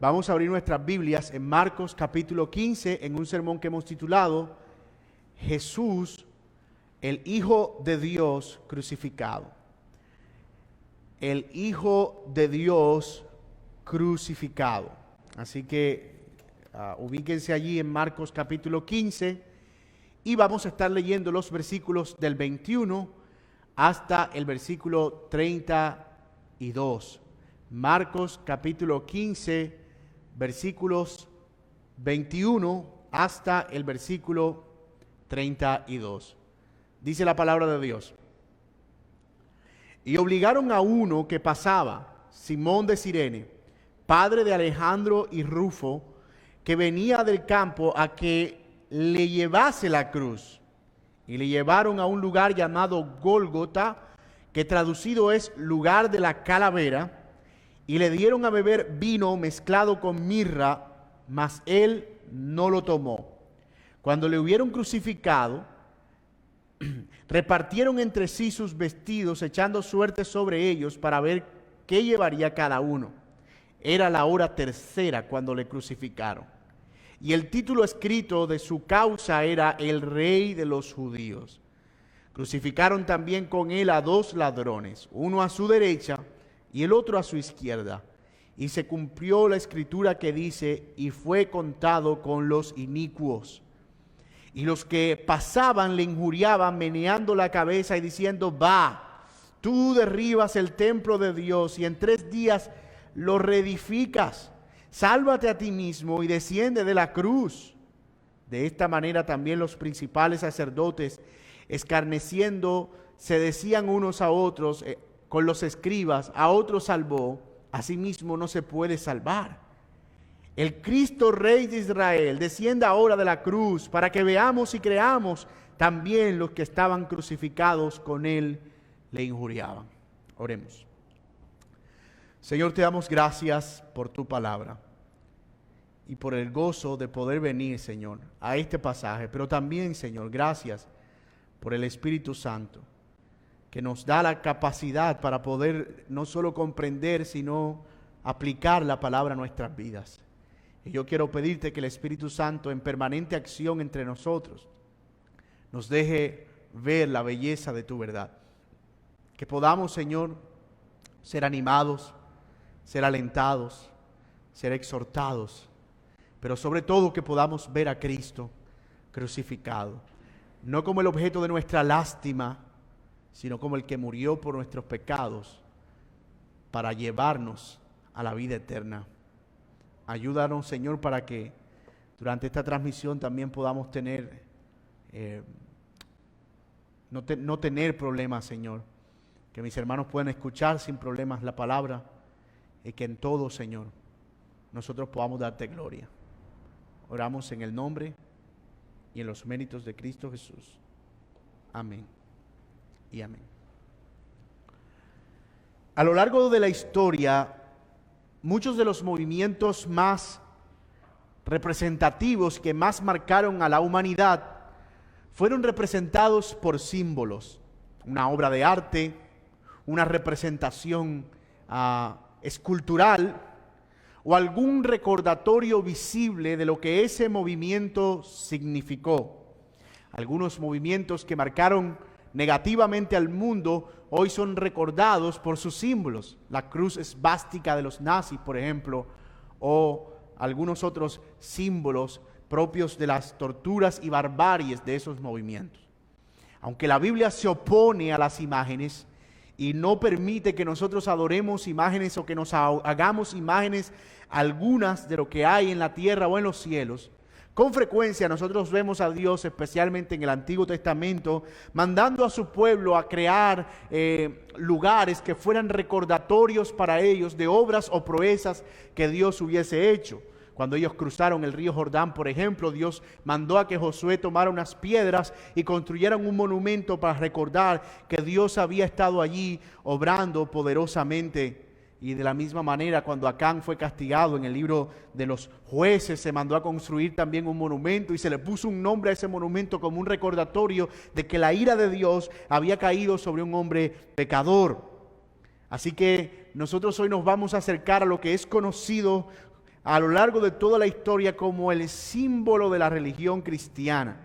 Vamos a abrir nuestras Biblias en Marcos capítulo 15 en un sermón que hemos titulado Jesús, el Hijo de Dios crucificado. El Hijo de Dios crucificado. Así que ubíquense allí en Marcos capítulo 15 y vamos a estar leyendo los versículos del 21 hasta el versículo 32. Marcos capítulo 15, versículos 21 hasta el versículo 32. Dice la palabra de Dios. Y obligaron a uno que pasaba, Simón de Cirene, padre de Alejandro y Rufo, que venía del campo, a que le llevase la cruz. Y le llevaron a un lugar llamado Gólgota, que traducido es lugar de la calavera, y le dieron a beber vino mezclado con mirra, mas él no lo tomó. Cuando le hubieron crucificado, repartieron entre sí sus vestidos, echando suerte sobre ellos para ver qué llevaría cada uno. Era la hora tercera cuando le crucificaron. Y el título escrito de su causa era El Rey de los Judíos. Crucificaron también con él a dos ladrones, uno a su derecha y el otro a su izquierda. Y se cumplió la escritura que dice, y fue contado con los inicuos. Y los que pasaban le injuriaban, meneando la cabeza y diciendo, va, tú derribas el templo de Dios y en 3 días lo reedificas. Sálvate a ti mismo y desciende de la cruz. De esta manera también los principales sacerdotes, escarneciendo, se decían unos a otros con los escribas, a otros salvó, a sí mismo no se puede salvar. El Cristo Rey de Israel descienda ahora de la cruz para que veamos y creamos. También los que estaban crucificados con él le injuriaban. Oremos. Señor, te damos gracias por tu palabra y por el gozo de poder venir, Señor, a este pasaje. Pero también, Señor, gracias por el Espíritu Santo, que nos da la capacidad para poder no solo comprender, sino aplicar la palabra a nuestras vidas. Y yo quiero pedirte que el Espíritu Santo, en permanente acción entre nosotros, nos deje ver la belleza de tu verdad. Que podamos, Señor, ser animados, ser alentados, ser exhortados, pero sobre todo que podamos ver a Cristo crucificado, no como el objeto de nuestra lástima, sino como el que murió por nuestros pecados para llevarnos a la vida eterna. Ayúdanos, Señor, para que durante esta transmisión también podamos tener, no tener problemas, Señor. Que mis hermanos puedan escuchar sin problemas la palabra y que en todo, Señor, nosotros podamos darte gloria. Oramos en el nombre y en los méritos de Cristo Jesús. Amén y amén. A lo largo de la historia, muchos de los movimientos más representativos que más marcaron a la humanidad fueron representados por símbolos. Una obra de arte, una representación escultural o algún recordatorio visible de lo que ese movimiento significó. Algunos movimientos que marcaron negativamente al mundo hoy son recordados por sus símbolos. La cruz esvástica de los nazis, por ejemplo, o algunos otros símbolos propios de las torturas y barbaries de esos movimientos. Aunque la Biblia se opone a las imágenes y no permite que nosotros adoremos imágenes o que nos hagamos imágenes algunas de lo que hay en la tierra o en los cielos, con frecuencia nosotros vemos a Dios, especialmente en el Antiguo Testamento, mandando a su pueblo a crear lugares que fueran recordatorios para ellos de obras o proezas que Dios hubiese hecho. Cuando ellos cruzaron el río Jordán, por ejemplo, Dios mandó a que Josué tomara unas piedras y construyeran un monumento para recordar que Dios había estado allí obrando poderosamente. Y de la misma manera, cuando Acán fue castigado en el libro de los jueces, se mandó a construir también un monumento y se le puso un nombre a ese monumento como un recordatorio de que la ira de Dios había caído sobre un hombre pecador. Así que nosotros hoy nos vamos a acercar a lo que es conocido a lo largo de toda la historia como el símbolo de la religión cristiana,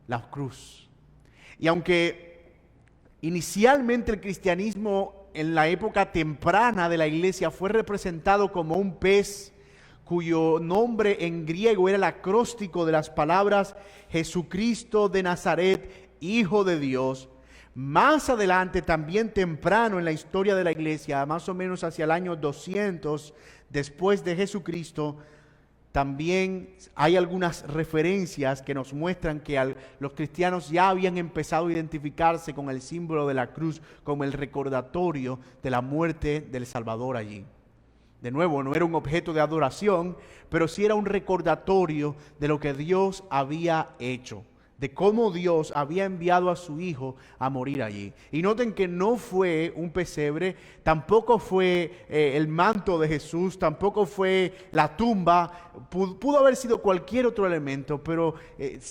la cruz. Y aunque inicialmente el cristianismo en la época temprana de la iglesia fue representado como un pez cuyo nombre en griego era el acróstico de las palabras Jesucristo de Nazaret, Hijo de Dios, más adelante, también temprano en la historia de la iglesia, más o menos hacia el año 200 después de Jesucristo, también hay algunas referencias que nos muestran que los cristianos ya habían empezado a identificarse con el símbolo de la cruz como el recordatorio de la muerte del Salvador allí. De nuevo, no era un objeto de adoración, pero sí era un recordatorio de lo que Dios había hecho, de cómo Dios había enviado a su Hijo a morir allí. Y noten que no fue un pesebre, tampoco fue el manto de Jesús, tampoco fue la tumba, pudo haber sido cualquier otro elemento, pero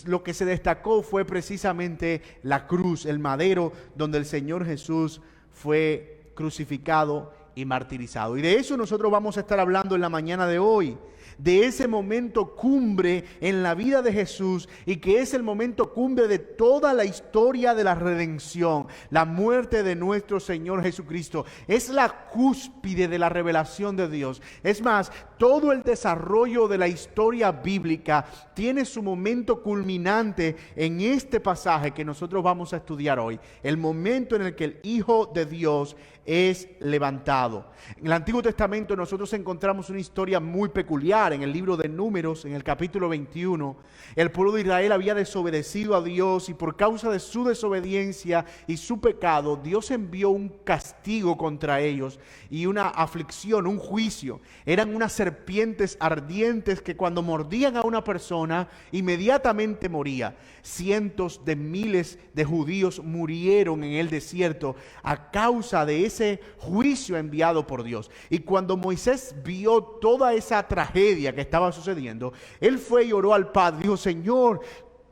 lo que se destacó fue precisamente la cruz, el madero donde el Señor Jesús fue crucificado y martirizado. Y de eso nosotros vamos a estar hablando en la mañana de hoy, de ese momento cumbre en la vida de Jesús, y que es el momento cumbre de toda la historia de la redención, la muerte de nuestro Señor Jesucristo. Es la cúspide de la revelación de Dios. Es más, todo el desarrollo de la historia bíblica tiene su momento culminante en este pasaje que nosotros vamos a estudiar hoy, el momento en el que el Hijo de Dios es levantado. En el Antiguo Testamento nosotros encontramos una historia muy peculiar. En el libro de Números, en el capítulo 21, el pueblo de Israel había desobedecido a Dios, y por causa de su desobediencia y su pecado, Dios envió un castigo contra ellos y una aflicción, un juicio. Eran unas serpientes ardientes que cuando mordían a una persona, inmediatamente moría. Cientos de miles de judíos murieron en el desierto a causa de ese juicio enviado por Dios. Y cuando Moisés vio toda esa tragedia que estaba sucediendo, él fue y oró al Padre. Dijo: Señor,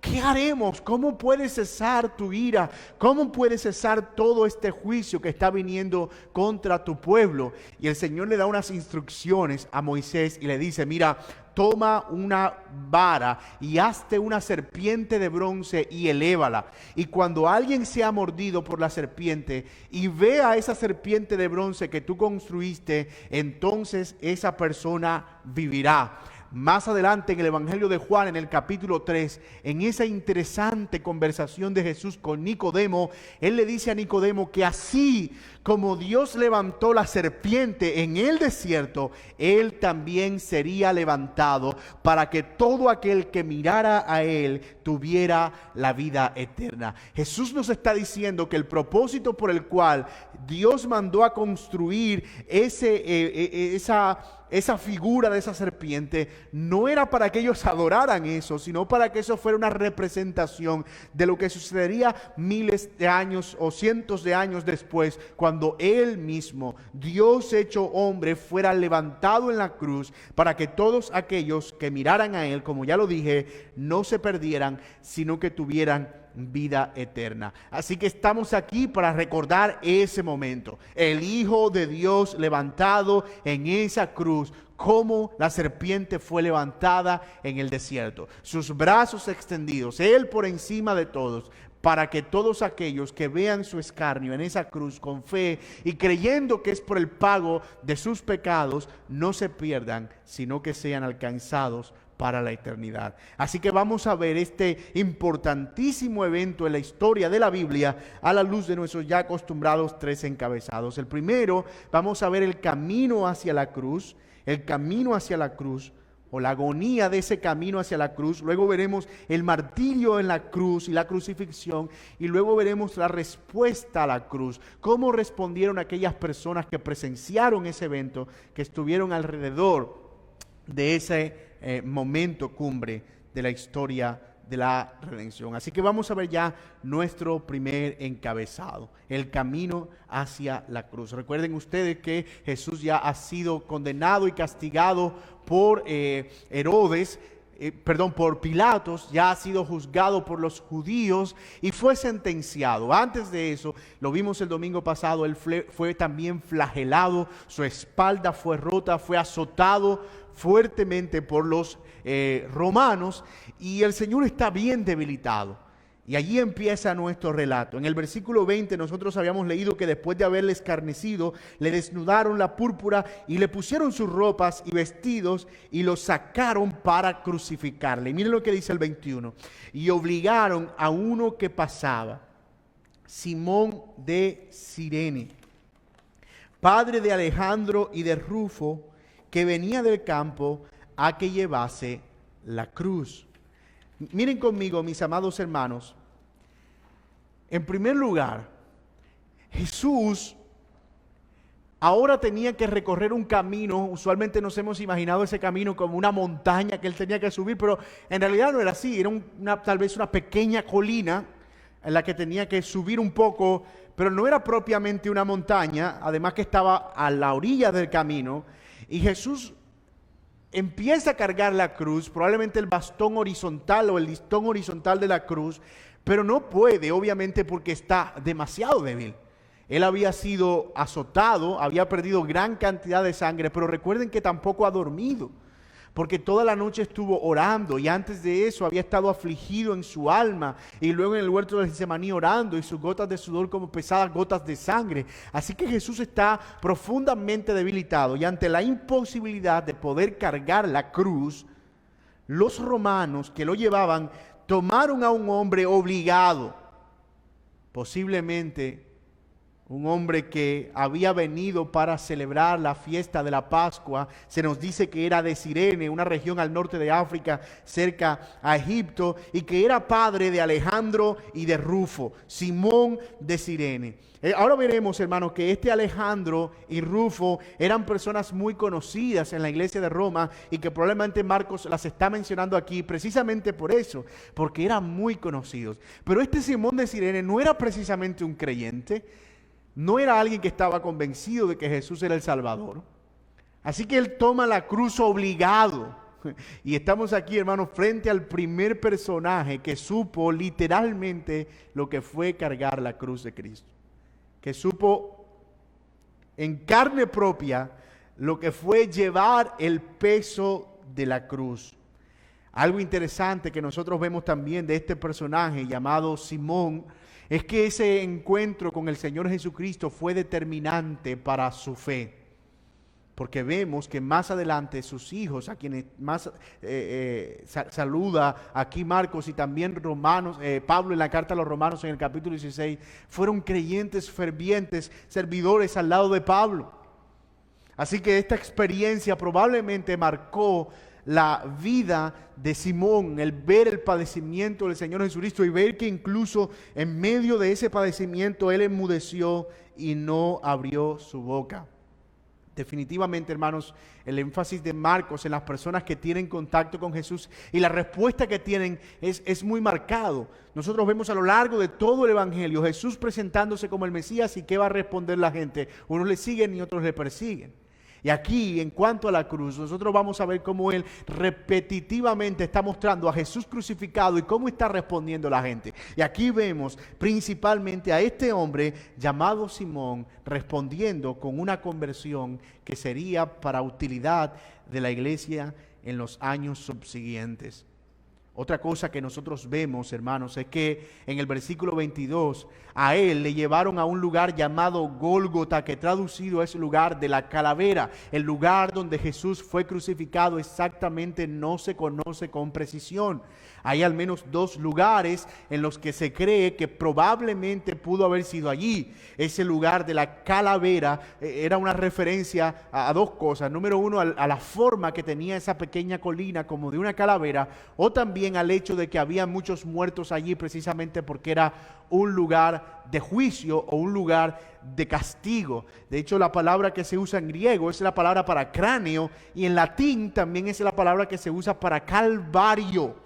¿qué haremos? ¿Cómo puede cesar tu ira? ¿Cómo puede cesar todo este juicio que está viniendo contra tu pueblo? Y el Señor le da unas instrucciones a Moisés y le dice: mira, toma una vara y hazte una serpiente de bronce y elévala. Y cuando alguien sea mordido por la serpiente y vea esa serpiente de bronce que tú construiste, entonces esa persona vivirá. Más adelante en el Evangelio de Juan, en el capítulo 3, en esa interesante conversación de Jesús con Nicodemo, Él le dice a Nicodemo que así como Dios levantó la serpiente en el desierto, Él también sería levantado para que todo aquel que mirara a Él tuviera la vida eterna. Jesús nos está diciendo que el propósito por el cual Dios mandó a construir esa figura de esa serpiente no era para que ellos adoraran eso, sino para que eso fuera una representación de lo que sucedería miles de años o cientos de años después, cuando Él mismo, Dios hecho hombre, fuera levantado en la cruz, para que todos aquellos que miraran a Él, como ya lo dije, no se perdieran, sino que tuvieran vida eterna. Así que estamos aquí para recordar ese momento, el Hijo de Dios levantado en esa cruz, como la serpiente fue levantada en el desierto, sus brazos extendidos, Él por encima de todos, para que todos aquellos que vean su escarnio en esa cruz con fe y creyendo que es por el pago de sus pecados, no se pierdan, sino que sean alcanzados para la eternidad. Así que vamos a ver este importantísimo evento en la historia de la Biblia a la luz de nuestros ya acostumbrados 3 encabezados. El primero, vamos a ver el camino hacia la cruz, o la agonía de ese camino hacia la cruz. Luego veremos el martirio en la cruz y la crucifixión, y luego veremos la respuesta a la cruz, cómo respondieron aquellas personas que presenciaron ese evento, que estuvieron alrededor de ese momento cumbre de la historia de la redención. Así que vamos a ver ya nuestro primer encabezado, el camino hacia la cruz. Recuerden ustedes que Jesús ya ha sido condenado y castigado por por Pilatos, ya ha sido juzgado por los judíos y fue sentenciado. Antes de eso, lo vimos el domingo pasado, él fue también flagelado, su espalda fue rota, fue azotado, fuertemente por los romanos, y el Señor está bien debilitado. Y allí empieza nuestro relato. En el versículo 20 nosotros habíamos leído que después de haberle escarnecido, le desnudaron la púrpura y le pusieron sus ropas y vestidos y lo sacaron para crucificarle. Y miren lo que dice el 21. Y obligaron a uno que pasaba, Simón de Cirene, padre de Alejandro y de Rufo, que venía del campo, a que llevase la cruz. Miren conmigo, mis amados hermanos. En primer lugar, Jesús ahora tenía que recorrer un camino. Usualmente nos hemos imaginado ese camino como una montaña que él tenía que subir, pero en realidad no era así. Era tal vez una pequeña colina en la que tenía que subir un poco, pero no era propiamente una montaña, además que estaba a la orilla del camino. Y Jesús empieza a cargar la cruz, probablemente el bastón horizontal o el listón horizontal de la cruz, pero no puede, obviamente, porque está demasiado débil. Él había sido azotado, había perdido gran cantidad de sangre, pero recuerden que tampoco ha dormido, porque toda la noche estuvo orando, y antes de eso había estado afligido en su alma, y luego en el huerto de Getsemaní orando, y sus gotas de sudor como pesadas gotas de sangre. Así que Jesús está profundamente debilitado, y ante la imposibilidad de poder cargar la cruz, los romanos que lo llevaban tomaron a un hombre obligado, posiblemente un hombre que había venido para celebrar la fiesta de la Pascua. Se nos dice que era de Cirene, una región al norte de África, cerca a Egipto, y que era padre de Alejandro y de Rufo, Simón de Cirene. Ahora veremos, hermanos, que este Alejandro y Rufo eran personas muy conocidas en la iglesia de Roma, y que probablemente Marcos las está mencionando aquí precisamente por eso, porque eran muy conocidos. Pero este Simón de Cirene no era precisamente un creyente. No era alguien que estaba convencido de que Jesús era el Salvador. Así que él toma la cruz obligado. Y estamos aquí, hermanos, frente al primer personaje que supo literalmente lo que fue cargar la cruz de Cristo. Que supo en carne propia lo que fue llevar el peso de la cruz. Algo interesante que nosotros vemos también de este personaje llamado Simón es que ese encuentro con el Señor Jesucristo fue determinante para su fe. Porque vemos que más adelante sus hijos, a quienes más saluda aquí Marcos y también Romanos, Pablo en la carta a los Romanos en el capítulo 16, fueron creyentes fervientes, servidores al lado de Pablo. Así que esta experiencia probablemente marcó la vida de Simón, el ver el padecimiento del Señor Jesucristo y ver que incluso en medio de ese padecimiento él enmudeció y no abrió su boca. Definitivamente, hermanos, el énfasis de Marcos en las personas que tienen contacto con Jesús y la respuesta que tienen es muy marcado. Nosotros vemos a lo largo de todo el Evangelio Jesús presentándose como el Mesías, y ¿qué va a responder la gente? Unos le siguen y otros le persiguen. Y aquí, en cuanto a la cruz, nosotros vamos a ver cómo él repetitivamente está mostrando a Jesús crucificado y cómo está respondiendo la gente. Y aquí vemos principalmente a este hombre llamado Simón respondiendo con una conversión que sería para utilidad de la iglesia en los años subsiguientes. Otra cosa que nosotros vemos, hermanos, es que en el versículo 22 a él le llevaron a un lugar llamado Gólgota, que traducido es lugar de la calavera. El lugar donde Jesús fue crucificado exactamente no se conoce con precisión. Hay al menos dos lugares en los que se cree que probablemente pudo haber sido allí. Ese lugar de la calavera era una referencia a dos cosas. Número uno, a la forma que tenía esa pequeña colina como de una calavera, o también al hecho de que había muchos muertos allí precisamente porque era un lugar de juicio o un lugar de castigo. De hecho, la palabra que se usa en griego es la palabra para cráneo, y en latín también es la palabra que se usa para calvario.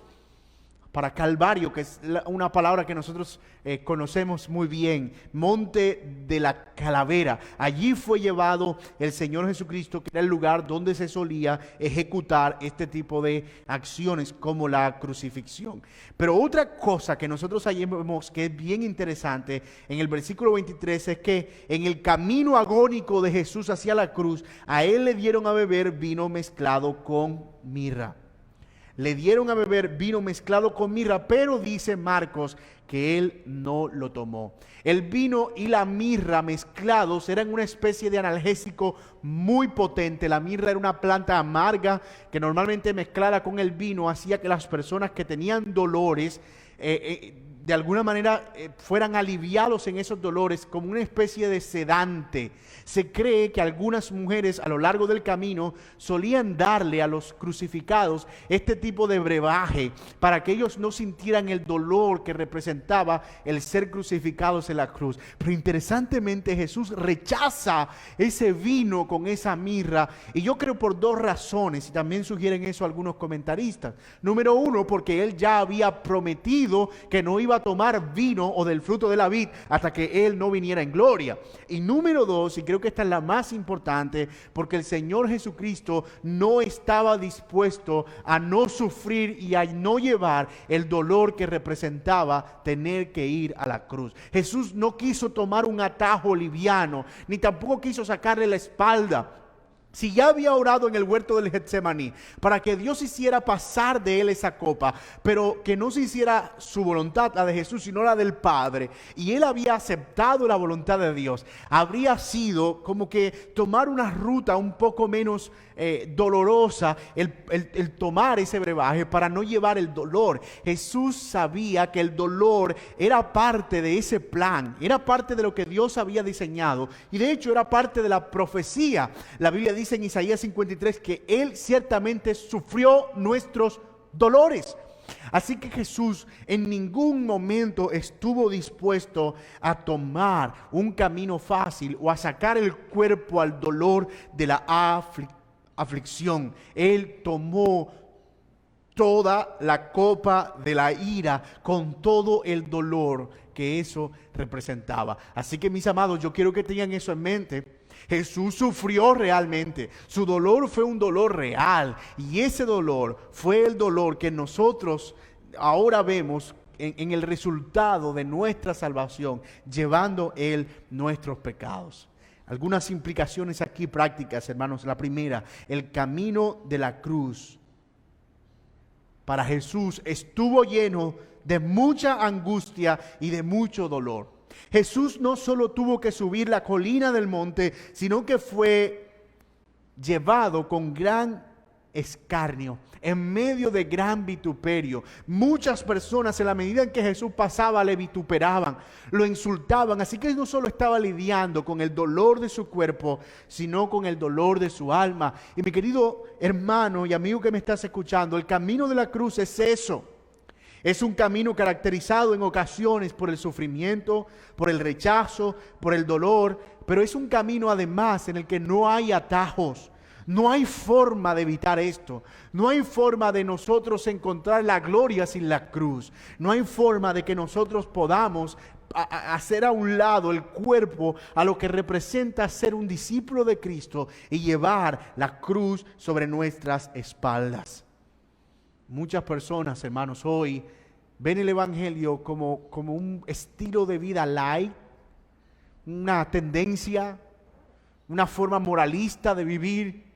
para Calvario, que es una palabra que nosotros conocemos muy bien, monte de la calavera. Allí fue llevado el Señor Jesucristo, que era el lugar donde se solía ejecutar este tipo de acciones como la crucifixión. Pero otra cosa que nosotros allí vemos que es bien interesante en el versículo 23 es que en el camino agónico de Jesús hacia la cruz, a él le dieron a beber vino mezclado con mirra. Le dieron a beber vino mezclado con mirra, pero dice Marcos que él no lo tomó. El vino y la mirra mezclados eran una especie de analgésico muy potente. La mirra era una planta amarga que normalmente mezclada con el vino hacía que las personas que tenían dolores de alguna manera fueran aliviados en esos dolores como una especie de sedante. Se cree que algunas mujeres a lo largo del camino solían darle a los crucificados este tipo de brebaje para que ellos no sintieran el dolor que representaba el ser crucificados en la cruz. Pero interesantemente Jesús rechaza ese vino con esa mirra, y yo creo por dos razones, y también sugieren eso algunos comentaristas. Número uno, porque él ya había prometido que no iba a tomar vino o del fruto de la vid hasta que él no viniera en gloria. Y número dos, y creo que esta es la más importante, porque el Señor Jesucristo no estaba dispuesto a no sufrir y a no llevar el dolor que representaba tener que ir a la cruz. Jesús no quiso tomar un atajo liviano, ni tampoco quiso sacarle la espalda. Si ya había orado en el huerto del Getsemaní para que Dios hiciera pasar de él esa copa, pero que no se hiciera su voluntad, la de Jesús, sino la del Padre, y él había aceptado la voluntad de Dios, habría sido como que tomar una ruta un poco menos dolorosa, el tomar ese brebaje para no llevar el dolor. Jesús sabía que el dolor era parte de ese plan, era parte de lo que Dios había diseñado, y de hecho era parte de la profecía. La Biblia dice en Isaías 53 que él ciertamente sufrió nuestros dolores. Así que Jesús en ningún momento estuvo dispuesto a tomar un camino fácil o a sacar el cuerpo al dolor de la aflicción. Él tomó toda la copa de la ira con todo el dolor que eso representaba. Así que, mis amados, yo quiero que tengan eso en mente. Jesús sufrió realmente, su dolor fue un dolor real, y ese dolor fue el dolor que nosotros ahora vemos en el resultado de nuestra salvación, llevando Él nuestros pecados. Algunas implicaciones aquí prácticas, hermanos. La primera, el camino de la cruz para Jesús estuvo lleno de mucha angustia y de mucho dolor. Jesús no solo tuvo que subir la colina del monte, sino que fue llevado con gran escarnio, en medio de gran vituperio. Muchas personas, en la medida en que Jesús pasaba, le vituperaban, lo insultaban. Así que no solo estaba lidiando con el dolor de su cuerpo, sino con el dolor de su alma. Y mi querido hermano y amigo que me estás escuchando, el camino de la cruz es eso. Es un camino caracterizado en ocasiones por el sufrimiento, por el rechazo, por el dolor, pero es un camino además en el que no hay atajos. No hay forma de evitar esto. No hay forma de nosotros encontrar la gloria sin la cruz. No hay forma de que nosotros podamos hacer a un lado el cuerpo a lo que representa ser un discípulo de Cristo y llevar la cruz sobre nuestras espaldas. Muchas personas, hermanos, hoy ven el Evangelio como un estilo de vida light, una tendencia, una forma moralista de vivir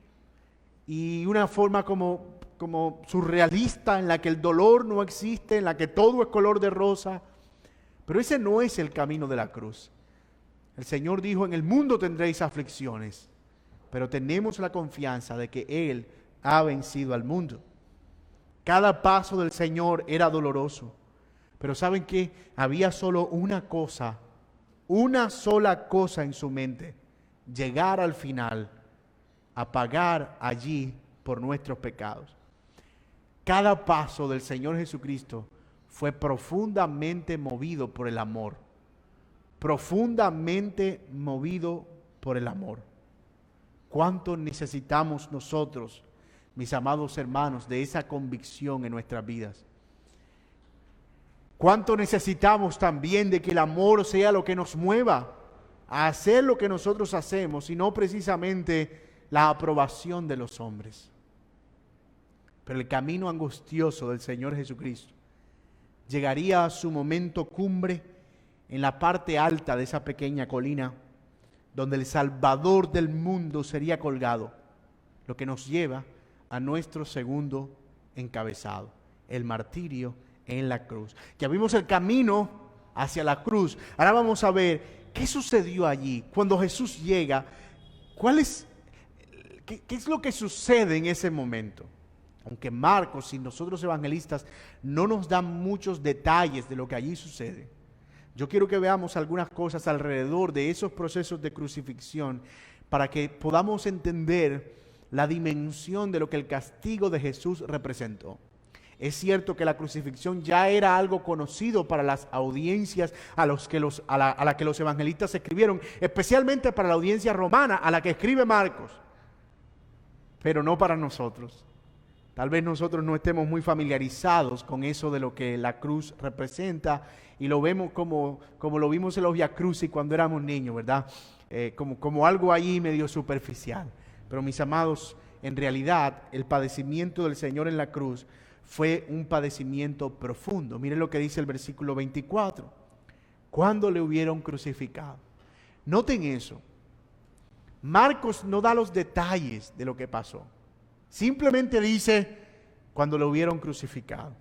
y una forma como surrealista en la que el dolor no existe, en la que todo es color de rosa. Pero ese no es el camino de la cruz. El Señor dijo: en el mundo tendréis aflicciones, pero tenemos la confianza de que Él ha vencido al mundo. Cada paso del Señor era doloroso, pero ¿saben qué? Había solo una cosa, una sola cosa en su mente: llegar al final, a pagar allí por nuestros pecados. Cada paso del Señor Jesucristo fue profundamente movido por el amor, profundamente movido por el amor. ¿Cuánto necesitamos nosotros, mis amados hermanos, de esa convicción en nuestras vidas? ¿Cuánto necesitamos también de que el amor sea lo que nos mueva a hacer lo que nosotros hacemos y no precisamente la aprobación de los hombres? Pero el camino angustioso del Señor Jesucristo llegaría a su momento cumbre en la parte alta de esa pequeña colina, donde el Salvador del mundo sería colgado, lo que nos lleva a nuestro segundo encabezado, el martirio en la cruz. Ya vimos el camino hacia la cruz. Ahora vamos a ver qué sucedió allí cuando Jesús llega. ¿Qué es lo que sucede en ese momento? Aunque Marcos y nosotros evangelistas no nos dan muchos detalles de lo que allí sucede, yo quiero que veamos algunas cosas alrededor de esos procesos de crucifixión para que podamos entender la dimensión de lo que el castigo de Jesús representó. Es cierto que la crucifixión ya era algo conocido para las audiencias a la que los evangelistas escribieron, especialmente para la audiencia romana a la que escribe Marcos, pero no para nosotros. Tal vez nosotros no estemos muy familiarizados con eso de lo que la cruz representa y lo vemos como lo vimos en los Via Crucis cuando éramos niños, ¿verdad? Como algo ahí medio superficial. Pero mis amados, en realidad el padecimiento del Señor en la cruz fue un padecimiento profundo. Miren lo que dice el versículo 24. Cuando le hubieron crucificado. Noten eso. Marcos no da los detalles de lo que pasó. Simplemente dice, cuando lo hubieron crucificado.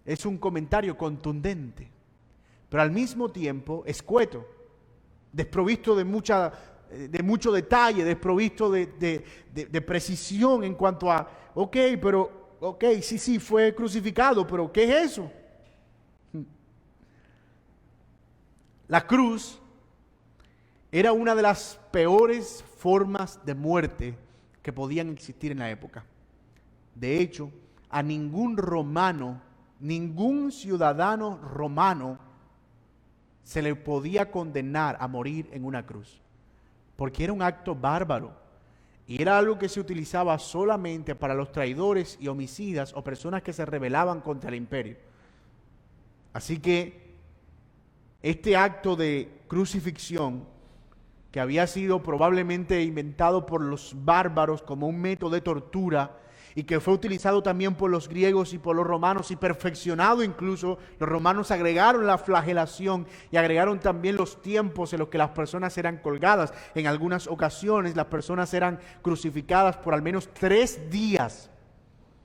Es un comentario contundente, pero al mismo tiempo escueto, desprovisto de mucho detalle, desprovisto de precisión en cuanto a, sí, fue crucificado, pero ¿qué es eso? La cruz era una de las peores formas de muerte que podían existir en la época. De hecho, a ningún romano, ningún ciudadano romano se le podía condenar a morir en una cruz, porque era un acto bárbaro y era algo que se utilizaba solamente para los traidores y homicidas o personas que se rebelaban contra el imperio. Así que este acto de crucifixión, que había sido probablemente inventado por los bárbaros como un método de tortura y que fue utilizado también por los griegos y por los romanos y perfeccionado incluso, los romanos agregaron la flagelación y agregaron también los tiempos en los que las personas eran colgadas. En algunas ocasiones las personas eran crucificadas por al menos 3 días.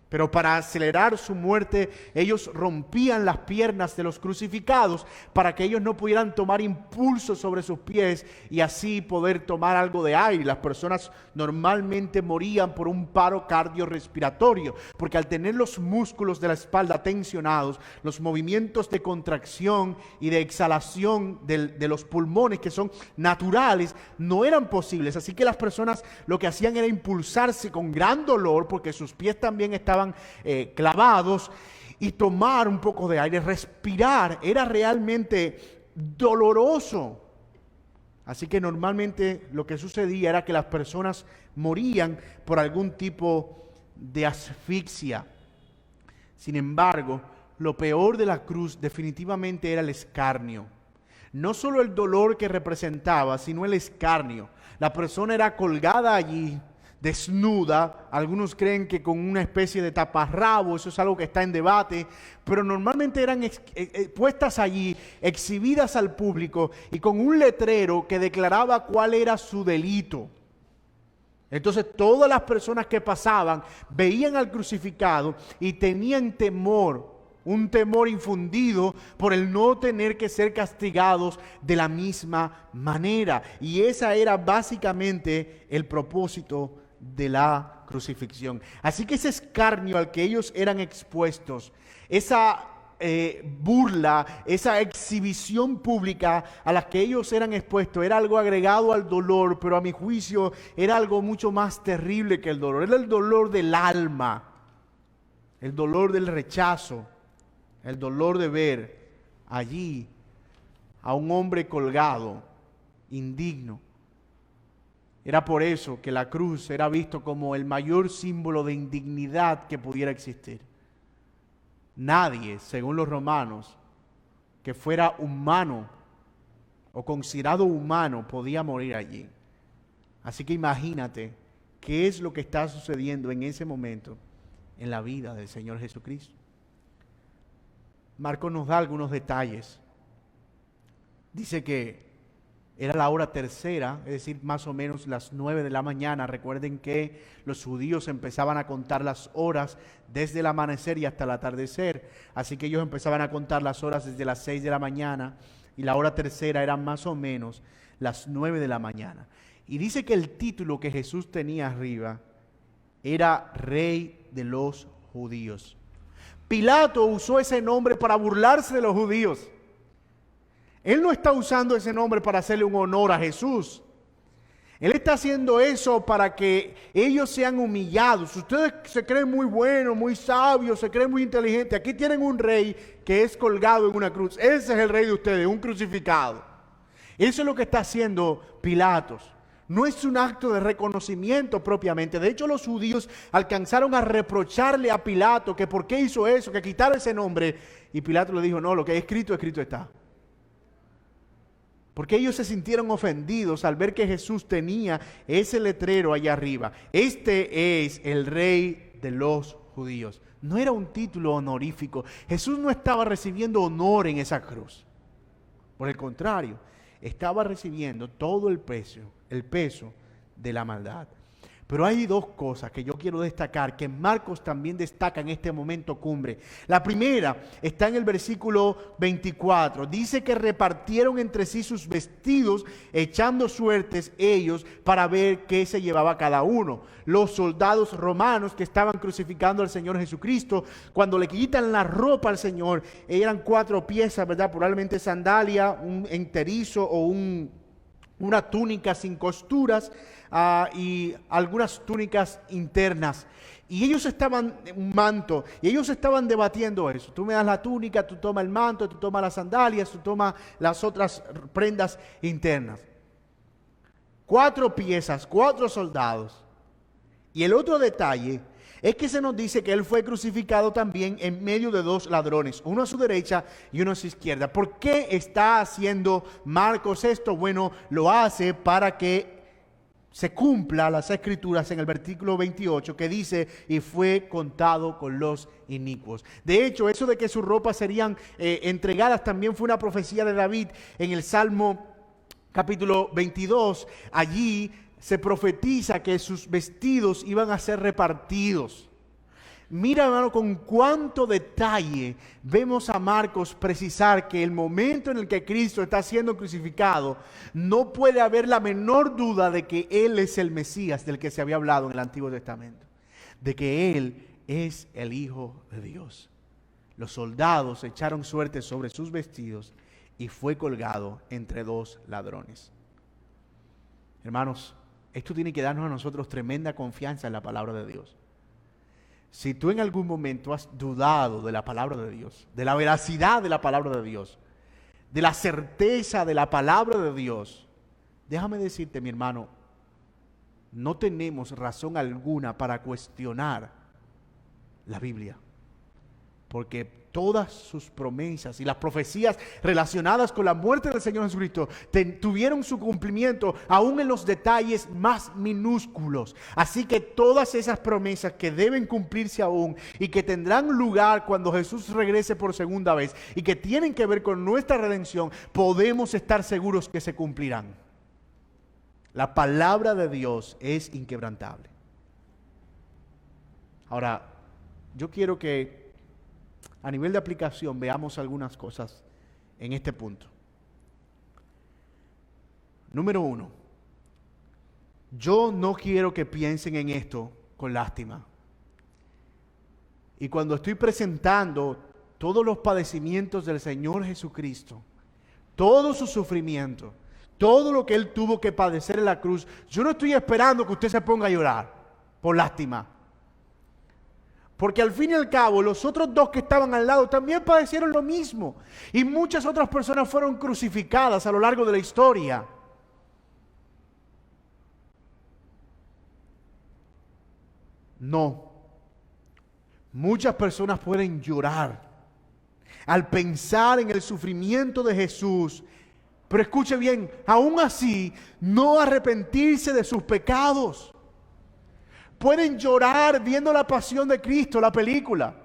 Pero para acelerar su muerte, ellos rompían las piernas de los crucificados para que ellos no pudieran tomar impulso sobre sus pies y así poder tomar algo de aire. Las personas normalmente morían por un paro cardiorrespiratorio, porque al tener los músculos de la espalda tensionados, los movimientos de contracción y de exhalación de los pulmones, que son naturales, no eran posibles. Así que las personas lo que hacían era impulsarse con gran dolor, porque sus pies también estaban clavados, y tomar un poco de aire, respirar, era realmente doloroso. Así que normalmente lo que sucedía era que las personas morían por algún tipo de asfixia. Sin embargo, lo peor de la cruz definitivamente era el escarnio. No solo el dolor que representaba, sino el escarnio. La persona era colgada allí, desnuda. Algunos creen que con una especie de taparrabo, eso es algo que está en debate, pero normalmente eran puestas allí, exhibidas al público y con un letrero que declaraba cuál era su delito. Entonces todas las personas que pasaban veían al crucificado y tenían temor, un temor infundido por el no tener que ser castigados de la misma manera. Y esa era básicamente el propósito de la crucifixión. Así que ese escarnio al que ellos eran expuestos, esa burla, esa exhibición pública a la que ellos eran expuestos, era algo agregado al dolor, pero a mi juicio era algo mucho más terrible que el dolor. Era el dolor del alma, el dolor del rechazo, el dolor de ver allí a un hombre colgado, indigno. Era por eso que la cruz era visto como el mayor símbolo de indignidad que pudiera existir. Nadie, según los romanos, que fuera humano o considerado humano podía morir allí. Así que imagínate qué es lo que está sucediendo en ese momento en la vida del Señor Jesucristo. Marcos nos da algunos detalles. Dice que era la hora tercera, es decir, más o menos las 9 de la mañana. Recuerden que los judíos empezaban a contar las horas desde el amanecer y hasta el atardecer. Así que ellos empezaban a contar las horas desde las 6 de la mañana y la hora tercera era más o menos las 9 de la mañana. Y dice que el título que Jesús tenía arriba era Rey de los Judíos. Pilato usó ese nombre para burlarse de los judíos. Él no está usando ese nombre para hacerle un honor a Jesús. Él está haciendo eso para que ellos sean humillados. Ustedes se creen muy buenos, muy sabios, se creen muy inteligentes. Aquí tienen un rey que es colgado en una cruz. Ese es el rey de ustedes, un crucificado. Eso es lo que está haciendo Pilatos. No es un acto de reconocimiento propiamente. De hecho, los judíos alcanzaron a reprocharle a Pilato que por qué hizo eso, que quitara ese nombre. Y Pilato le dijo, no, lo que es escrito, escrito está. Porque ellos se sintieron ofendidos al ver que Jesús tenía ese letrero allá arriba. Este es el Rey de los Judíos. No era un título honorífico. Jesús no estaba recibiendo honor en esa cruz. Por el contrario, estaba recibiendo todo el peso de la maldad. Pero hay dos cosas que yo quiero destacar, que Marcos también destaca en este momento cumbre. La primera está en el versículo 24. Dice que repartieron entre sí sus vestidos, echando suertes ellos para ver qué se llevaba cada uno. Los soldados romanos que estaban crucificando al Señor Jesucristo, cuando le quitan la ropa al Señor, eran 4 piezas, ¿verdad? Probablemente sandalia, un enterizo o una túnica sin costuras, y algunas túnicas internas. Y ellos estaban, un manto, y ellos estaban debatiendo eso. Tú me das la túnica, tú tomas el manto, tú tomas las sandalias, tú tomas las otras prendas internas. 4 piezas, 4 soldados. Y el otro detalle es que se nos dice que él fue crucificado también en medio de 2 ladrones, uno a su derecha y uno a su izquierda. ¿Por qué está haciendo Marcos esto? Bueno, lo hace para que se cumpla las escrituras en el versículo 28 que dice, y fue contado con los inicuos. De hecho, eso de que sus ropas serían entregadas también fue una profecía de David en el Salmo capítulo 22. Allí se profetiza que sus vestidos iban a ser repartidos. Mira, hermano, con cuánto detalle vemos a Marcos precisar que el momento en el que Cristo está siendo crucificado, no puede haber la menor duda de que Él es el Mesías del que se había hablado en el Antiguo Testamento, de que Él es el Hijo de Dios. Los soldados echaron suerte sobre sus vestidos y fue colgado entre 2 ladrones. Hermanos, esto tiene que darnos a nosotros tremenda confianza en la palabra de Dios. Si tú en algún momento has dudado de la palabra de Dios, de la veracidad de la palabra de Dios, de la certeza de la palabra de Dios, déjame decirte, mi hermano, no tenemos razón alguna para cuestionar la Biblia. Porque todas sus promesas y las profecías relacionadas con la muerte del Señor Jesucristo tuvieron su cumplimiento aún en los detalles más minúsculos. Así que todas esas promesas que deben cumplirse aún y que tendrán lugar cuando Jesús regrese por segunda vez y que tienen que ver con nuestra redención, podemos estar seguros que se cumplirán. La palabra de Dios es inquebrantable. Ahora, yo quiero que a nivel de aplicación veamos algunas cosas en este punto. Número 1, yo no quiero que piensen en esto con lástima. Y cuando estoy presentando todos los padecimientos del Señor Jesucristo, todo su sufrimiento, todo lo que Él tuvo que padecer en la cruz, yo no estoy esperando que usted se ponga a llorar por lástima. Porque al fin y al cabo, los otros 2 que estaban al lado también padecieron lo mismo. Y muchas otras personas fueron crucificadas a lo largo de la historia. No Muchas personas pueden llorar al pensar en el sufrimiento de Jesús, pero escuche bien, aún así no arrepentirse de sus pecados. Pueden llorar viendo La Pasión de Cristo, la película,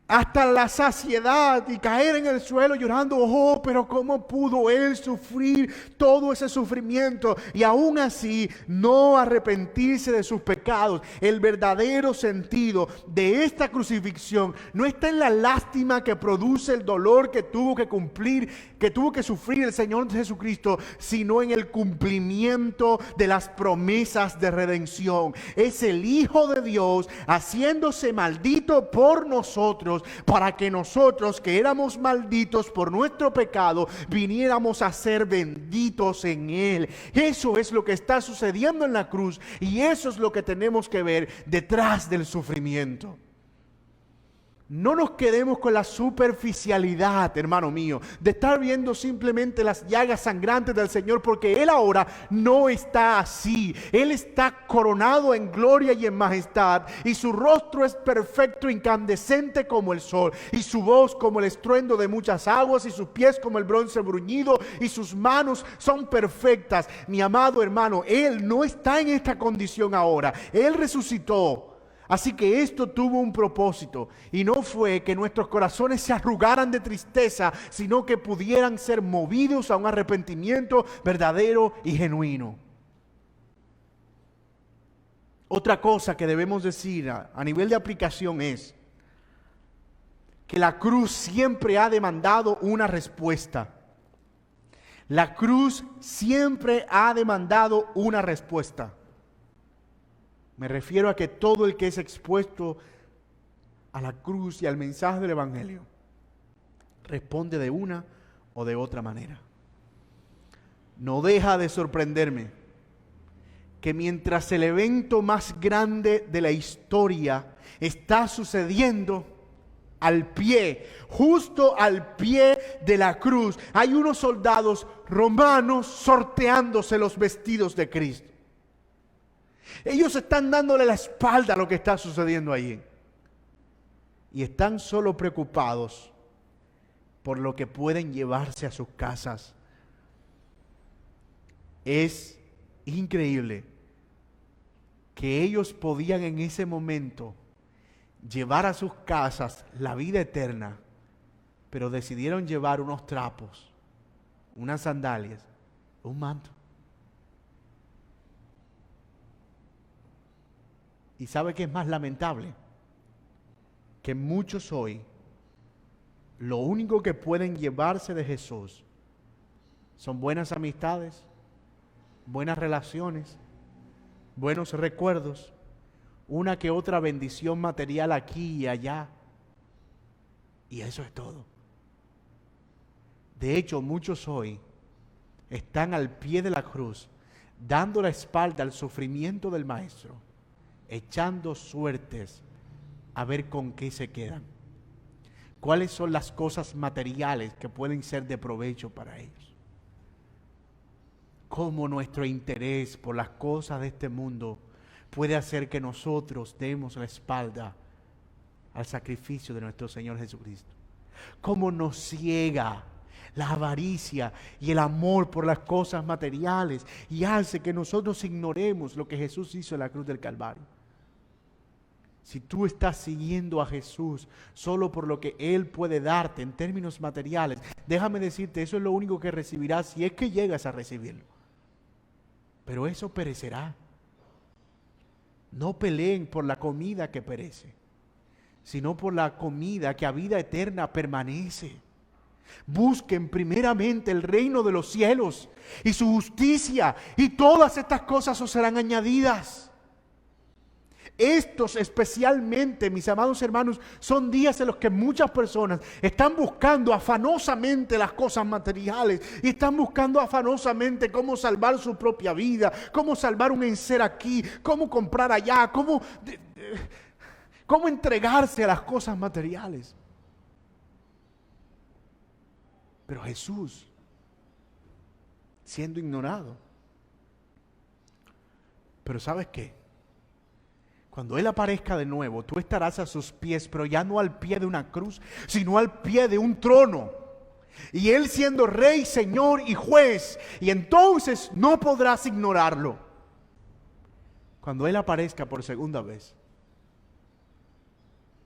hasta la saciedad y caer en el suelo llorando. Oh, pero ¿cómo pudo Él sufrir todo ese sufrimiento y aún así no arrepentirse de sus pecados? El verdadero sentido de esta crucifixión no está en la lástima que produce el dolor que tuvo que cumplir, que tuvo que sufrir el Señor Jesucristo, sino en el cumplimiento de las promesas de redención. Es el Hijo de Dios haciéndose maldito por nosotros, para que nosotros, que éramos malditos por nuestro pecado, viniéramos a ser benditos en Él. Eso es lo que está sucediendo en la cruz, y eso es lo que tenemos que ver detrás del sufrimiento. No nos quedemos con la superficialidad, hermano mío, de estar viendo simplemente las llagas sangrantes del Señor, porque Él ahora no está así. Él está coronado en gloria y en majestad, y su rostro es perfecto, incandescente como el sol, y su voz como el estruendo de muchas aguas, y sus pies como el bronce bruñido, y sus manos son perfectas. Mi amado hermano, Él no está en esta condición ahora. Él resucitó. Así que esto tuvo un propósito, y no fue que nuestros corazones se arrugaran de tristeza, sino que pudieran ser movidos a un arrepentimiento verdadero y genuino. Otra cosa que debemos decir a nivel de aplicación es que la cruz siempre ha demandado una respuesta. La cruz siempre ha demandado una respuesta. Me refiero a que todo el que es expuesto a la cruz y al mensaje del Evangelio responde de una o de otra manera. No deja de sorprenderme que mientras el evento más grande de la historia está sucediendo al pie, justo al pie de la cruz, hay unos soldados romanos sorteándose los vestidos de Cristo. Ellos están dándole la espalda a lo que está sucediendo allí. Y están solo preocupados por lo que pueden llevarse a sus casas. Es increíble que ellos podían en ese momento llevar a sus casas la vida eterna, pero decidieron llevar unos trapos, unas sandalias, un manto. ¿Y sabe qué es más lamentable? Que muchos hoy, lo único que pueden llevarse de Jesús son buenas amistades, buenas relaciones, buenos recuerdos, una que otra bendición material aquí y allá. Y eso es todo. De hecho, muchos hoy están al pie de la cruz, dando la espalda al sufrimiento del Maestro, echando suertes a ver con qué se quedan. ¿Cuáles son las cosas materiales que pueden ser de provecho para ellos? ¿Cómo nuestro interés por las cosas de este mundo puede hacer que nosotros demos la espalda al sacrificio de nuestro Señor Jesucristo? ¿Cómo nos ciega la avaricia y el amor por las cosas materiales y hace que nosotros ignoremos lo que Jesús hizo en la cruz del Calvario? Si tú estás siguiendo a Jesús solo por lo que Él puede darte en términos materiales, déjame decirte, eso es lo único que recibirás si es que llegas a recibirlo. Pero eso perecerá. No peleen por la comida que perece, sino por la comida que a vida eterna permanece. Busquen primeramente el reino de los cielos y su justicia, y todas estas cosas os serán añadidas. Estos especialmente, mis amados hermanos, son días en los que muchas personas están buscando afanosamente las cosas materiales y están buscando afanosamente cómo salvar su propia vida, cómo salvar un enser aquí, cómo comprar allá, cómo entregarse a las cosas materiales. Pero Jesús, siendo ignorado. Pero ¿sabes qué? Cuando Él aparezca de nuevo, tú estarás a sus pies, pero ya no al pie de una cruz, sino al pie de un trono. Y Él siendo Rey, Señor y Juez, y entonces no podrás ignorarlo. Cuando Él aparezca por segunda vez,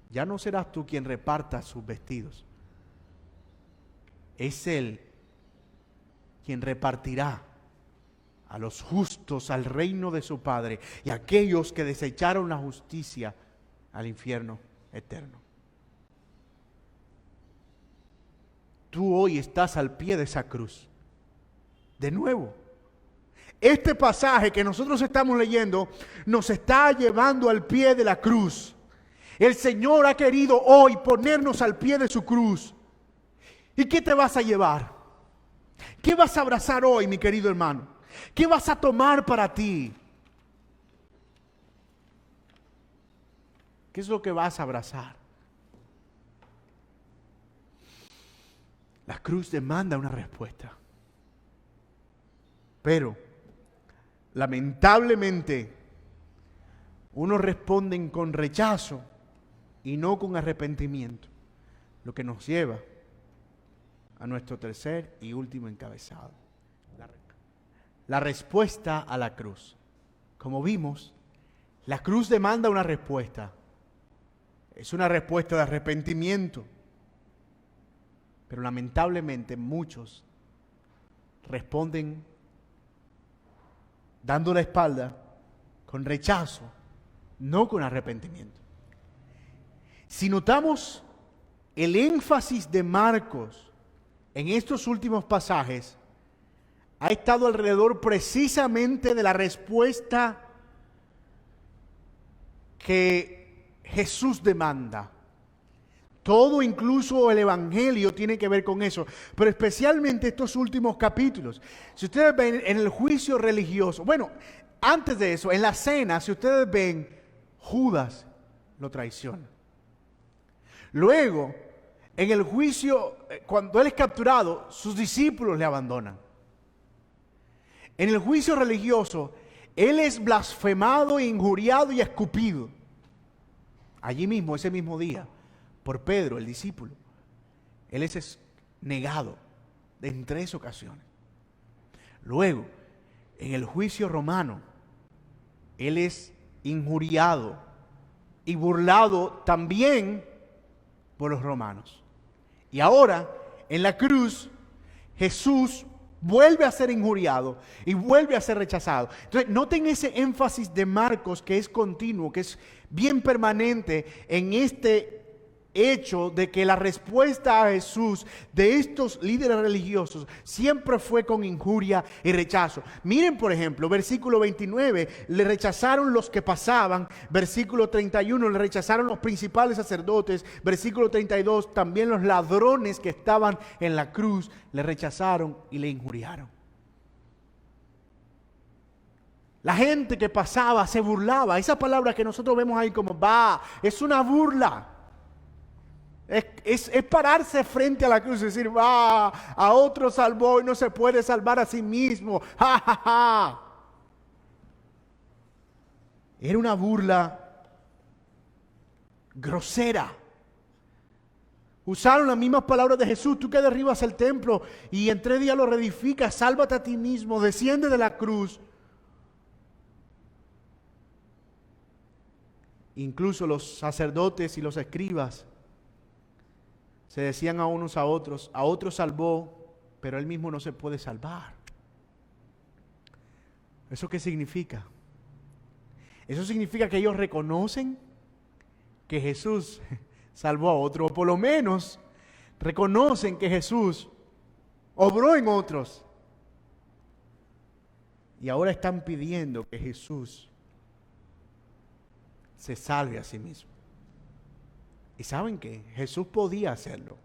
ya no serás tú quien reparta sus vestidos. Es Él quien repartirá a los justos al reino de su Padre y a aquellos que desecharon la justicia al infierno eterno. Tú hoy estás al pie de esa cruz. De nuevo, este pasaje que nosotros estamos leyendo nos está llevando al pie de la cruz. El Señor ha querido hoy ponernos al pie de su cruz. ¿Y qué te vas a llevar? ¿Qué vas a abrazar hoy, mi querido hermano? ¿Qué vas a tomar para ti? ¿Qué es lo que vas a abrazar? La cruz demanda una respuesta. Pero, lamentablemente, unos responden con rechazo y no con arrepentimiento. Lo que nos lleva a nuestro tercer y último encabezado. La respuesta a la cruz. Como vimos, la cruz demanda una respuesta. Es una respuesta de arrepentimiento. Pero lamentablemente muchos responden dando la espalda, con rechazo, no con arrepentimiento. Si notamos el énfasis de Marcos en estos últimos pasajes, ha estado alrededor precisamente de la respuesta que Jesús demanda. Todo, incluso el Evangelio, tiene que ver con eso, pero especialmente estos últimos capítulos. Si ustedes ven en el juicio religioso, bueno, antes de eso, en la cena, si ustedes ven, Judas lo traiciona. Luego, en el juicio, cuando él es capturado, sus discípulos le abandonan. En el juicio religioso, él es blasfemado, injuriado y escupido. Allí mismo, ese mismo día, por Pedro, el discípulo. Él es negado en 3 ocasiones. Luego, en el juicio romano, él es injuriado y burlado también por los romanos. Y ahora, en la cruz, Jesús vuelve a ser injuriado y vuelve a ser rechazado. Entonces, noten ese énfasis de Marcos que es continuo, que es bien permanente en este hecho de que la respuesta a Jesús de estos líderes religiosos siempre fue con injuria y rechazo. Miren, por ejemplo, versículo 29, le rechazaron los que pasaban. Versículo 31, le rechazaron los principales sacerdotes. Versículo 32, también los ladrones que estaban en la cruz le rechazaron y le injuriaron. La gente que pasaba se burlaba. Esa palabra que nosotros vemos ahí como es una burla. Es pararse frente a la cruz y decir, a otro salvó y no se puede salvar a sí mismo. ¡Ja, ja, ja! Era una burla grosera. Usaron las mismas palabras de Jesús. Tú que derribas el templo y en 3 días lo reedificas, sálvate a ti mismo, desciende de la cruz. Incluso los sacerdotes y los escribas se decían a unos a otros salvó, pero él mismo no se puede salvar. ¿Eso qué significa? Eso significa que ellos reconocen que Jesús salvó a otro, o por lo menos reconocen que Jesús obró en otros. Y ahora están pidiendo que Jesús se salve a sí mismo. ¿Y saben qué? Jesús podía hacerlo.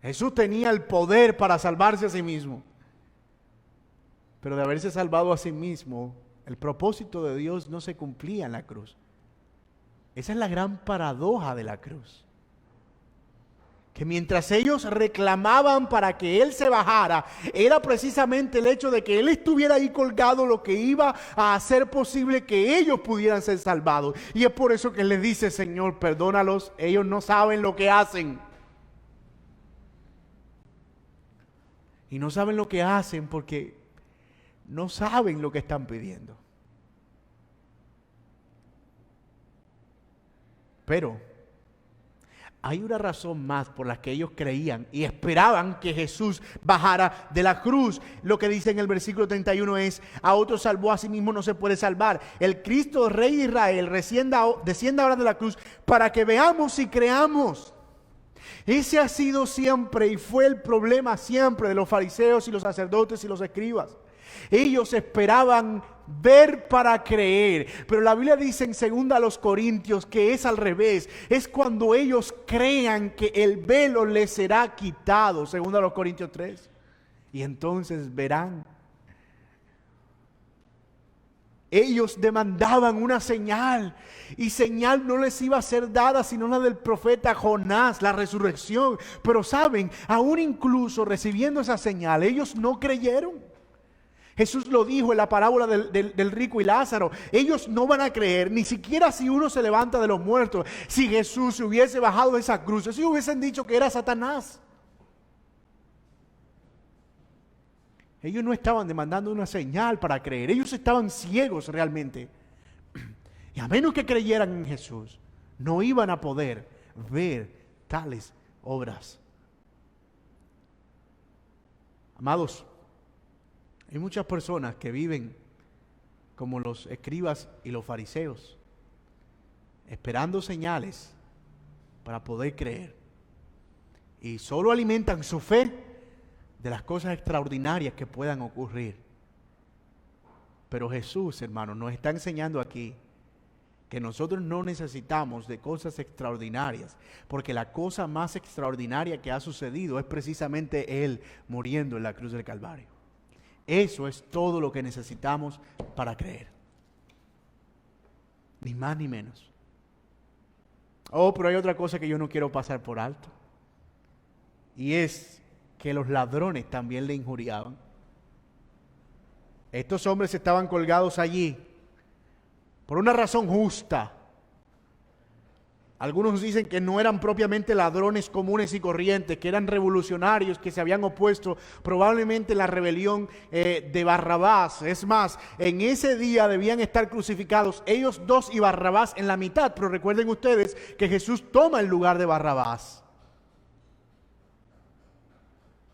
Jesús tenía el poder para salvarse a sí mismo. Pero de haberse salvado a sí mismo, el propósito de Dios no se cumplía en la cruz. Esa es la gran paradoja de la cruz. que mientras ellos reclamaban para que Él se bajara, era precisamente el hecho de que Él estuviera ahí colgado lo que iba a hacer posible que ellos pudieran ser salvados. Y es por eso que Él les dice: Señor, perdónalos, ellos no saben lo que hacen. Y no saben lo que hacen porque no saben lo que están pidiendo. Pero hay una razón más por la que ellos creían y esperaban que Jesús bajara de la cruz. Lo que dice en el versículo 31 es: a otro salvó, a sí mismo no se puede salvar. El Cristo, Rey de Israel, descienda ahora de la cruz para que veamos y creamos. Ese ha sido siempre y fue el problema siempre de los fariseos y los sacerdotes y los escribas. Ellos esperaban ver para creer, pero la Biblia dice en 2 Corintios que es al revés. Es cuando ellos crean que el velo les será quitado, 2 Corintios 3, y entonces verán. Ellos demandaban una señal, y señal no les iba a ser dada sino la del profeta Jonás, la resurrección. Pero saben, aún incluso recibiendo esa señal, ellos no creyeron. Jesús lo dijo en la parábola del rico y Lázaro: ellos no van a creer, ni siquiera si uno se levanta de los muertos. Si Jesús se hubiese bajado de esa cruz, ellos hubiesen dicho que era Satanás. Ellos no estaban demandando una señal para creer, ellos estaban ciegos realmente. Y a menos que creyeran en Jesús, no iban a poder ver tales obras. Amados, hay muchas personas que viven como los escribas y los fariseos, esperando señales para poder creer. Y solo alimentan su fe de las cosas extraordinarias que puedan ocurrir. Pero Jesús, hermanos, nos está enseñando aquí que nosotros no necesitamos de cosas extraordinarias, porque la cosa más extraordinaria que ha sucedido es precisamente Él muriendo en la cruz del Calvario. Eso es todo lo que necesitamos para creer. Ni más ni menos. Oh, pero hay otra cosa que yo no quiero pasar por alto. Y es que los ladrones también le injuriaban. Estos hombres estaban colgados allí por una razón justa. Algunos dicen que no eran propiamente ladrones comunes y corrientes, que eran revolucionarios que se habían opuesto probablemente a la rebelión de Barrabás. Es más, en ese día debían estar crucificados ellos dos y Barrabás en la mitad. Pero recuerden ustedes que Jesús toma el lugar de Barrabás.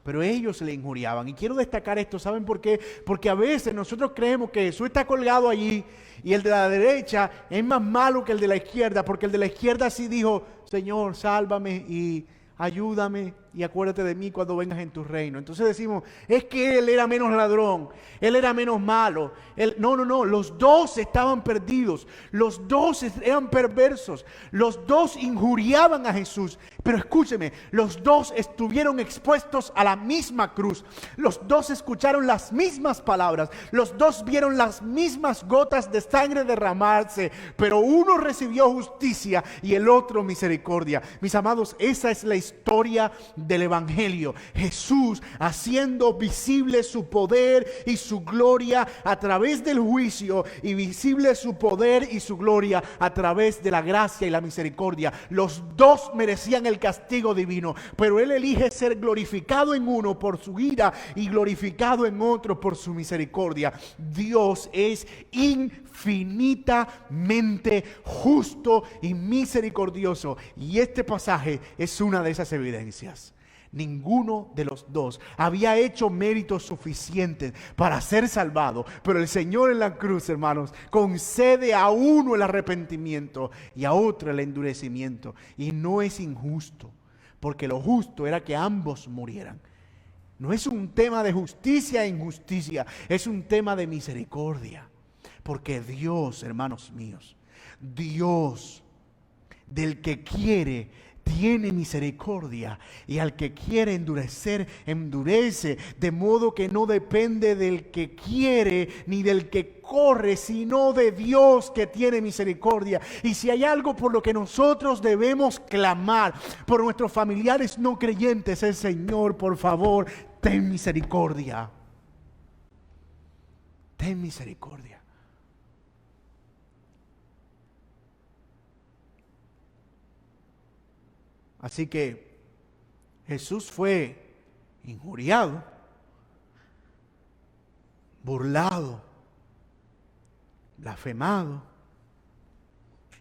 Pero ellos le injuriaban. Y quiero destacar esto, ¿saben por qué? Porque a veces nosotros creemos que Jesús está colgado allí y el de la derecha es más malo que el de la izquierda, porque el de la izquierda sí dijo: Señor, sálvame y ayúdame y acuérdate de mí cuando vengas en tu reino. Entonces decimos: es que él era menos ladrón, él era menos malo. No, los dos estaban perdidos, los dos eran perversos, los dos injuriaban a Jesús. Pero escúcheme, los dos estuvieron expuestos a la misma cruz, los dos escucharon las mismas palabras, los dos vieron las mismas gotas de sangre derramarse, pero uno recibió justicia y el otro misericordia. Mis amados, esa es la historia del Evangelio. Jesús haciendo visible su poder y su gloria a través del juicio, y visible su poder y su gloria a través de la gracia y la misericordia. Los dos merecían el castigo divino, pero Él elige ser glorificado en uno por su ira y glorificado en otro por su misericordia. Dios es infinitamente justo y misericordioso, y este pasaje es una de esas evidencias. Ninguno de los dos había hecho méritos suficientes para ser salvado, pero el Señor en la cruz, hermanos, concede a uno el arrepentimiento y a otro el endurecimiento. Y no es injusto, porque lo justo era que ambos murieran. No es un tema de justicia e injusticia, es un tema de misericordia. Porque Dios, hermanos míos, Dios del que quiere tiene misericordia, y al que quiere endurecer, endurece, de modo que no depende del que quiere ni del que corre, sino de Dios que tiene misericordia. Y si hay algo por lo que nosotros debemos clamar por nuestros familiares no creyentes, es: Señor, por favor, ten misericordia. Ten misericordia. Así que Jesús fue injuriado, burlado, blasfemado,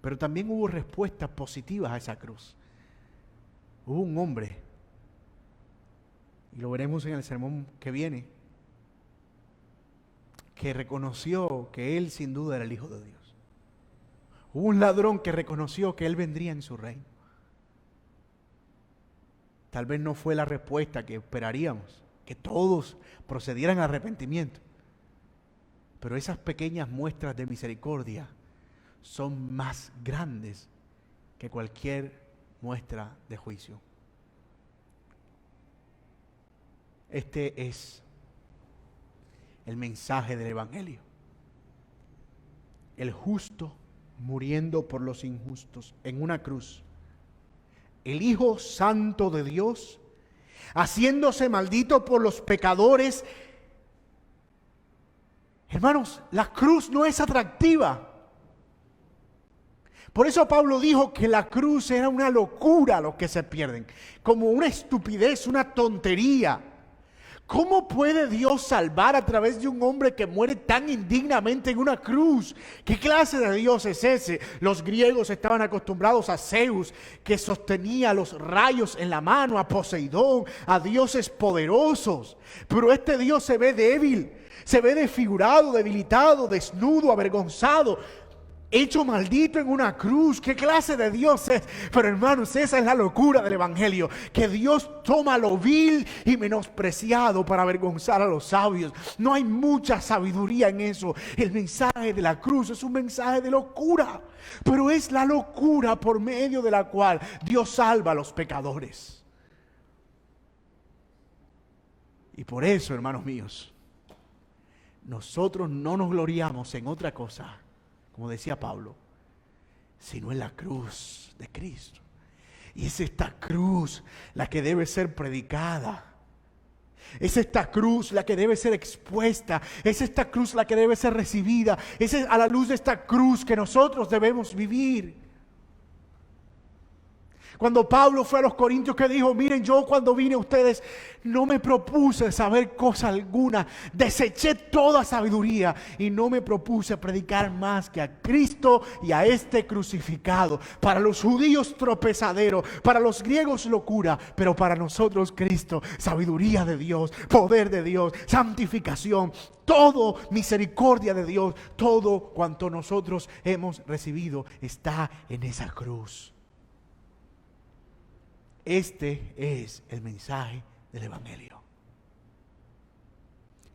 pero también hubo respuestas positivas a esa cruz. Hubo un hombre, y lo veremos en el sermón que viene, que reconoció que él sin duda era el Hijo de Dios. Hubo un ladrón que reconoció que él vendría en su reino. Tal vez no fue la respuesta que esperaríamos, que todos procedieran al arrepentimiento. Pero esas pequeñas muestras de misericordia son más grandes que cualquier muestra de juicio. Este es el mensaje del Evangelio. El justo muriendo por los injustos en una cruz. El Hijo Santo de Dios haciéndose maldito por los pecadores. Hermanos, la cruz no es atractiva. Por eso Pablo dijo que la cruz era una locura a los que se pierden, como una estupidez, una tontería. ¿Cómo puede Dios salvar a través de un hombre que muere tan indignamente en una cruz? ¿Qué clase de Dios es ese? Los griegos estaban acostumbrados a Zeus, que sostenía los rayos en la mano, a Poseidón, a dioses poderosos. Pero este Dios se ve débil, se ve desfigurado, debilitado, desnudo, avergonzado, hecho maldito en una cruz. ¿Qué clase de Dios es? Pero hermanos, esa es la locura del Evangelio, que Dios toma lo vil y menospreciado para avergonzar a los sabios. No hay mucha sabiduría en eso. El mensaje de la cruz es un mensaje de locura, pero es la locura por medio de la cual Dios salva a los pecadores. Y por eso, hermanos míos, nosotros no nos gloriamos en otra cosa, como decía Pablo, sino en la cruz de Cristo. Y es esta cruz la que debe ser predicada. Es esta cruz la que debe ser expuesta. Es esta cruz la que debe ser recibida. Es a la luz de esta cruz que nosotros debemos vivir. Cuando Pablo fue a los Corintios, que dijo: miren, yo cuando vine a ustedes no me propuse saber cosa alguna, deseché toda sabiduría y no me propuse predicar más que a Cristo y a este crucificado. Para los judíos tropezadero, para los griegos locura, pero para nosotros Cristo, sabiduría de Dios, poder de Dios, santificación, todo misericordia de Dios. Todo cuanto nosotros hemos recibido está en esa cruz. Este es el mensaje del Evangelio.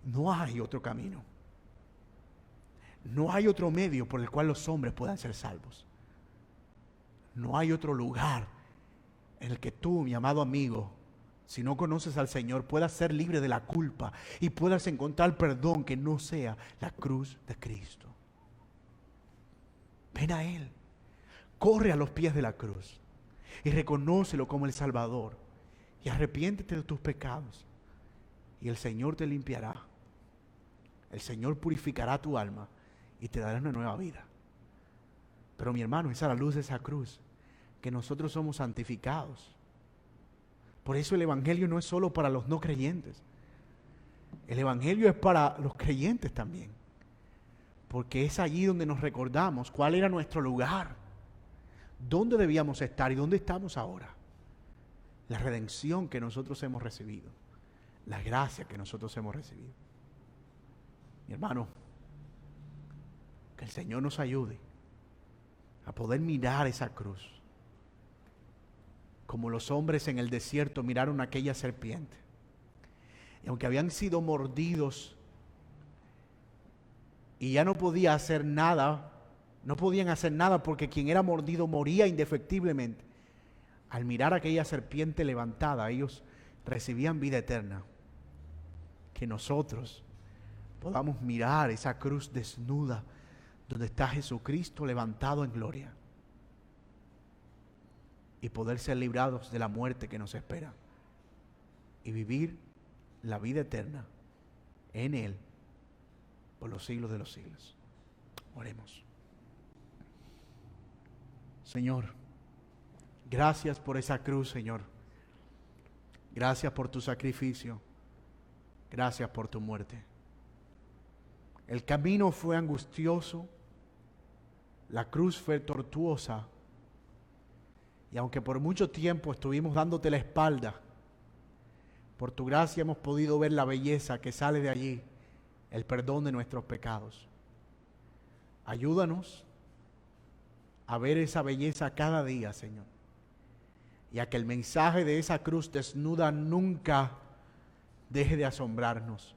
No hay otro camino. No hay otro medio por el cual los hombres puedan ser salvos. No hay otro lugar en el que tú, mi amado amigo, si no conoces al Señor, puedas ser libre de la culpa y puedas encontrar perdón que no sea la cruz de Cristo. Ven a Él. Corre a los pies de la cruz y reconócelo como el Salvador, y arrepiéntete de tus pecados, y el Señor te limpiará. El Señor purificará tu alma y te dará una nueva vida. Pero mi hermano, es a la luz de esa cruz que nosotros somos santificados. Por eso el Evangelio no es solo para los no creyentes. El Evangelio es para los creyentes también, porque es allí donde nos recordamos cuál era nuestro lugar, dónde debíamos estar y dónde estamos ahora. La redención que nosotros hemos recibido, la gracia que nosotros hemos recibido. Mi hermano, que el Señor nos ayude a poder mirar esa cruz como los hombres en el desierto miraron aquella serpiente. Y aunque habían sido mordidos y ya no podía hacer nada, no podían hacer nada porque quien era mordido moría indefectiblemente. al mirar aquella serpiente levantada, ellos recibían vida eterna. Que nosotros podamos mirar esa cruz desnuda donde está Jesucristo levantado en gloria y poder ser librados de la muerte que nos espera y vivir la vida eterna en Él por los siglos de los siglos. Oremos. Señor, gracias por esa cruz, Señor. Gracias por tu sacrificio. Gracias por tu muerte. El camino fue angustioso, la cruz fue tortuosa, y aunque por mucho tiempo estuvimos dándote la espalda, por tu gracia hemos podido ver la belleza que sale de allí, el perdón de nuestros pecados. Ayúdanos a ver esa belleza cada día, Señor, y a que el mensaje de esa cruz desnuda nunca deje de asombrarnos.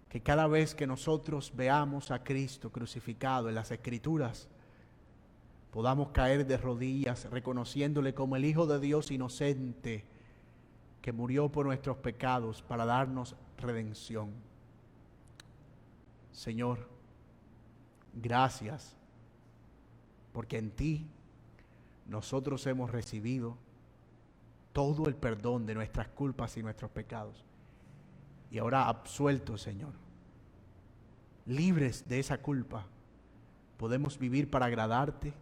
Que cada vez que nosotros veamos a Cristo crucificado en las Escrituras, podamos caer de rodillas reconociéndole como el Hijo de Dios inocente que murió por nuestros pecados para darnos redención. Señor, gracias, porque en ti nosotros hemos recibido todo el perdón de nuestras culpas y nuestros pecados. Y ahora absueltos, Señor, libres de esa culpa, podemos vivir para agradarte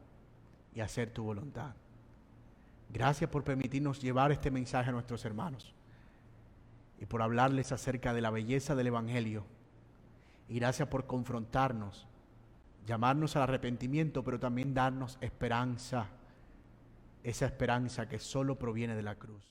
y hacer tu voluntad. Gracias por permitirnos llevar este mensaje a nuestros hermanos y por hablarles acerca de la belleza del Evangelio. Y gracias por confrontarnos, llamarnos al arrepentimiento, pero también darnos esperanza, esa esperanza que solo proviene de la cruz.